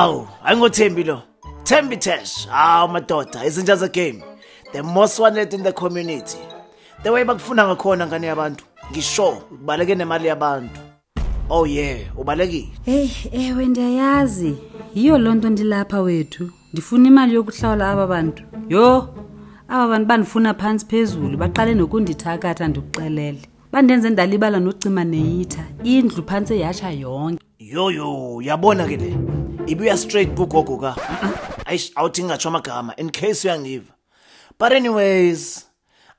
Hawu, ayingoThembi lo. Thembi Tash. Hawu madoda, isn't just a game. The most wanted in the community. The way bakufuna ngakhona ngane yabantu. Ngisho ubaleke nemali yabantu. Oh yeah, ubalekile. Ewe ndiyayazi. Yiyo lonto ndilapha wethu. Ndifuna imali yokuhlawula aba bantu. Yo, aba bantu banifuna phansi phezulu, baqale nokundithakatha ndikuxelele. Bandenze ndalibala nocima neyitha. Indlu phansi yatsha yonke. Yo, yabona ke le. Ibuya straight kugogo ka. Ayish awuthi ngatsho amagama in case uyangiva. But anyways,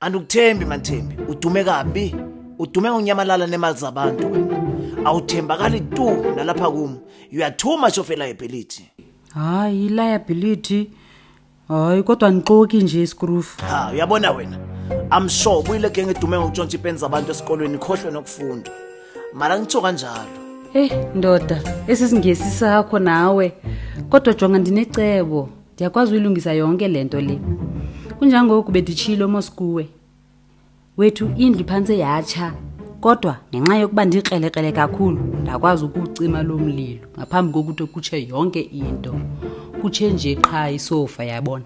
andikuthembi manthembi. Udume kabi. Udume unyamalala nemali zabantu wena. Awuthembakali tu nalapha kum. You are too much of a liability. Hayi liability. Hayi kodwa nixoki nje iskroof. Ha, uyabona wena. I'm sure buyile genge edume ngokutshontsha ipeni zabantu esikolweni ikhohlwe nokufunda. Mara ngitho kanjalo. Ndoda, esisingesi sakho nawe. Kodwa jonga ndinecebo. Ndiyakwazi uyilungisa yonke lento le. Kunjangoku beditshilo moskuwe. Wethu indlu phansi yatsha. Kodwa ngenxa yokuba ndikrelekrele kakhulu, ndakwazi ukucima lo mlilo ngaphambi kokuthi kutshe yonke into. Kutshe nje qha isofa yabona.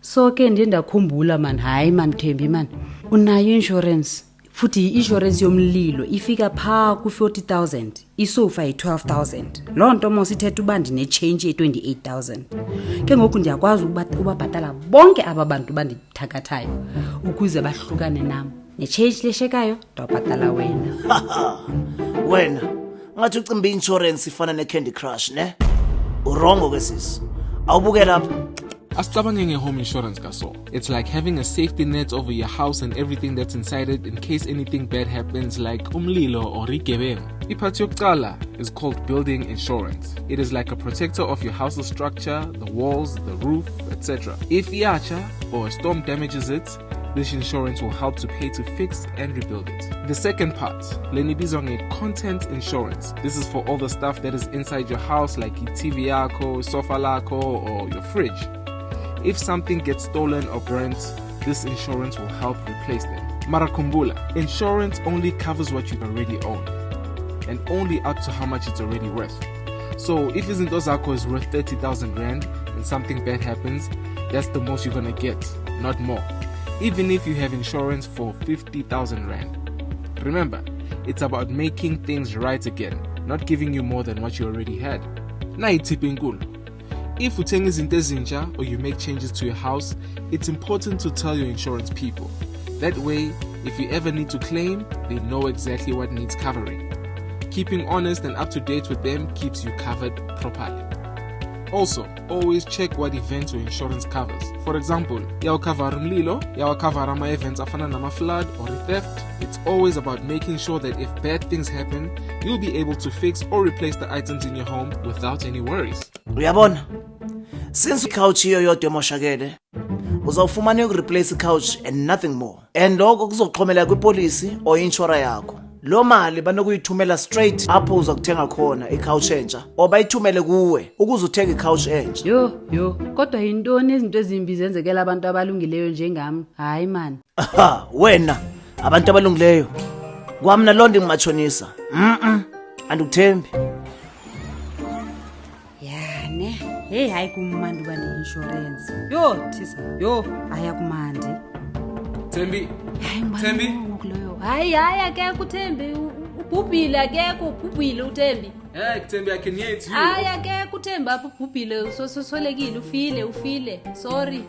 So ke ndiye ndakhumbula man, hayi man Thembi man. Unayo insurance. Futhi insurance yomlilo ifika pha ku 40,000, isofa yi12,000. Lonto mosithethe uba ndine change ye28,000. Ke ngoku ndiyakwazi ubabhatala bonke aba bantu bandithakathayo ukuze bahlukane nami. Ne-change leshekayo ndawubhatala wena. Wena ngathi ucimba insurance ifana ne-Candy Crush ne? Urongo ke sisi. Awubuke lapha. Asicabangenge home insurance kaso. It's like having a safety net over your house and everything that's inside it in case anything bad happens like umlilo or igebengu. Iphathi yokuqala is called building insurance. It is like a protector of your house's structure, the walls, the roof, etc. If iyacha or a storm damages it, this insurance will help to pay to fix and rebuild it. The second part, lenibizwa nge-content insurance. This is for all the stuff that is inside your house like i-TV yakho, sofa lakho, or your fridge. If something gets stolen or burnt, this insurance will help replace them. Marakumbula, insurance only covers what you already own and only up to how much it's already worth. So if izinto zakho is worth 30,000 rand and something bad happens, that's the most you're gonna get, not more. Even if you have insurance for 50,000 rand. Remember, it's about making things right again, not giving you more than what you already had. Na itipingulu. If uthenga izinto ezintsha or you make changes to your house, it's important to tell your insurance people. That way, if you ever need to claim, they know exactly what needs covering. Keeping honest and up to date with them keeps you covered properly. Also, always check what events your insurance covers. For example, yawakavara umlilo, yawakavara ama events afana nama flood or theft. It's always about making sure that if bad things happen, you'll be able to fix or replace the items in your home without any worries. Uyabona? Since couch hiyo yodwa emoshakele, uzawufumana ukureplace couch and nothing more. And lokho kuzoxhomela kwipolicy or insurance yakho. Lo mali banokuyithumela straight apho uzakuthenga khona i-couch entsha obayithumele kuwe ukuze uthenge i-couch entsha. Yo, kodwa yintoni izinto ezimbi zenzekela abantu abalungileyo njengami? Hayi man. Wena abantu abalungileyo. Kwamna lonto ngimachonisa. Andikuthembi. Yane. Hey hayi kumandi bane insurance. Yo thisa. Yo ayakumandi. Thembi. Thembi. Hayi akekho uThembi. Ubhubhile akekho ubhubhile uThembi. Hey Thembi, I can hear it you. Hayi akekho uThembi ubhubhile sosolekile ufile. Sorry.